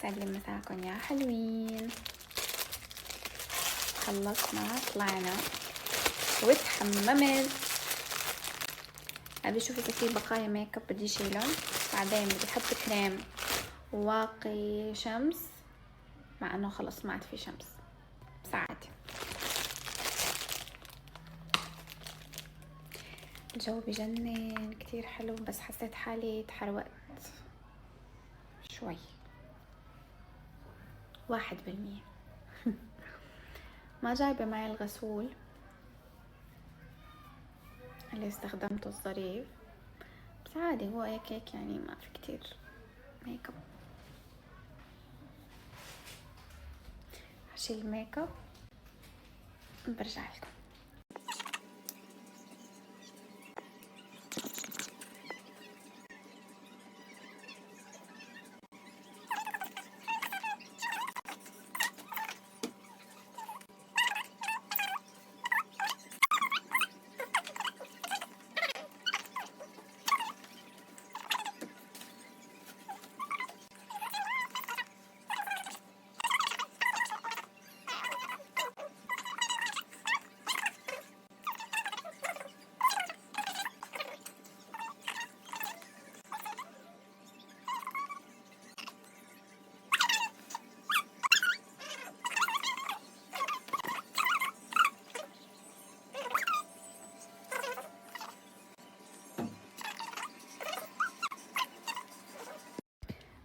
سلم مساكن يا حلوين. خلصنا طلعنا واتحممت. ابي اشوف اذا في بقايا ميك اب بدي شيلهم، بعدين بدي احط كريم واقي شمس، مع انه خلص ما عاد في شمس بس عادي. الجو بجنن كتير حلو، بس حسيت حالي تحروقت شوي 1%. ما جايبة معي الغسول اللي استخدمته الظريف، بس عادي هو هيك يعني ما في كتير ميك اب. هشيل الميك اب برجع لكم.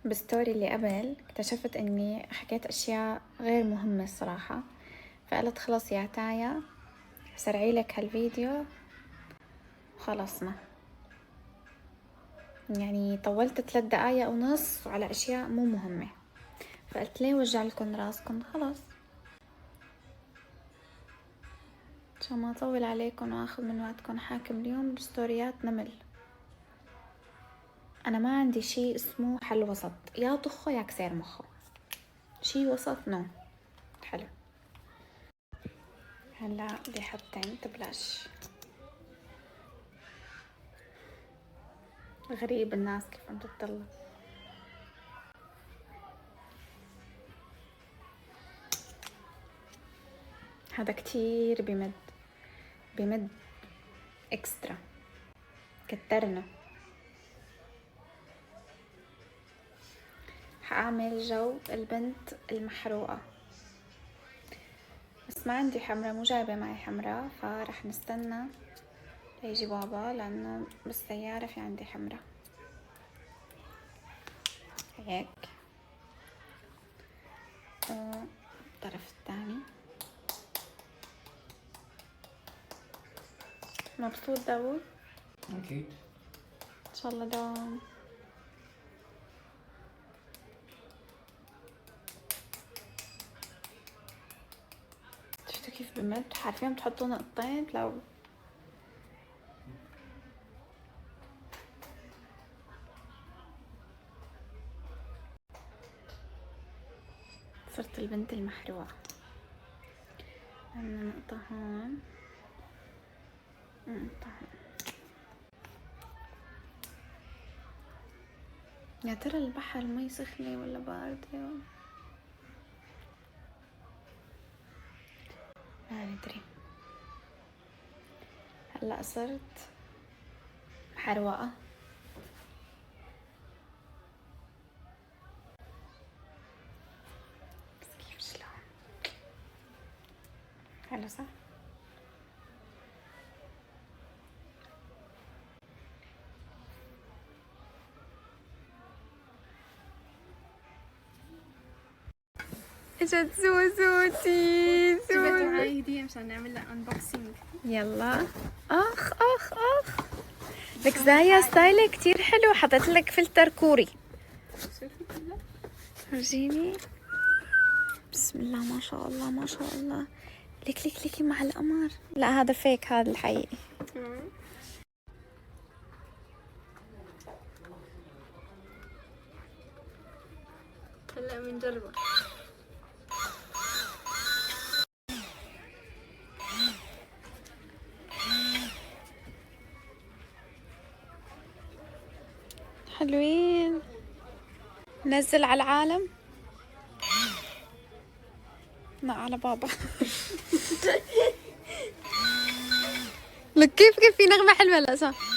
بالستوري اللي قبل اكتشفت اني حكيت اشياء غير مهمة الصراحة، فقلت خلص يا تايا سرعي لك هالفيديو وخلصنا. يعني طولت 3 دقايق ونص على اشياء مو مهمة، فقلت ليه وجع لكم راسكم، خلاص عشان ما اطول عليكم واخذ من وقتكم. حاكم اليوم بستوريات نمل. انا ما عندي شي اسمه حل وسط، يا طخه يا كسير مخه، شي وسط نو. حلو. هلا بدي احط تنت بلاش. غريب الناس كيف عم تطلع. هذا كتير بمد اكسترا، كترنا. حاعمل جو البنت المحروقة، بس ما عندي حمرة، مو جايبة معي حمرة، فرح نستنى ليجي بابا لانه بالسيارة في عندي حمرة. هيك الطرف الثاني. مبسوط داوود؟ أكيد إن شاء الله دوام. شفتوا كيف بمد؟ عارفين بتحطوا نقطتين لو صرت البنت المحروقة. عندنا نقطة هون، نقطة هون. يا ترى البحر مي سخنة ولا باردة؟ ما ندري. هلا صرت محروقة. بس كيف شلون حلو صح؟ اجت زوزوتي جبت معي هدية مشان نعمل لها انبوكسينج. يلا. اخ اخ اخ لك زايا ستايلك كتير حلو، حطيت لك فلتر كوري. شوفي كلها فرجيني. بسم الله ما شاء الله ما شاء الله. لك مع القمر. لا هذا فيك، هذا الحقيقي. هلا بنجربها. حلوين. نزل على العالم. لا على بابا. لك كيف في نغمة حلوة. لا صح.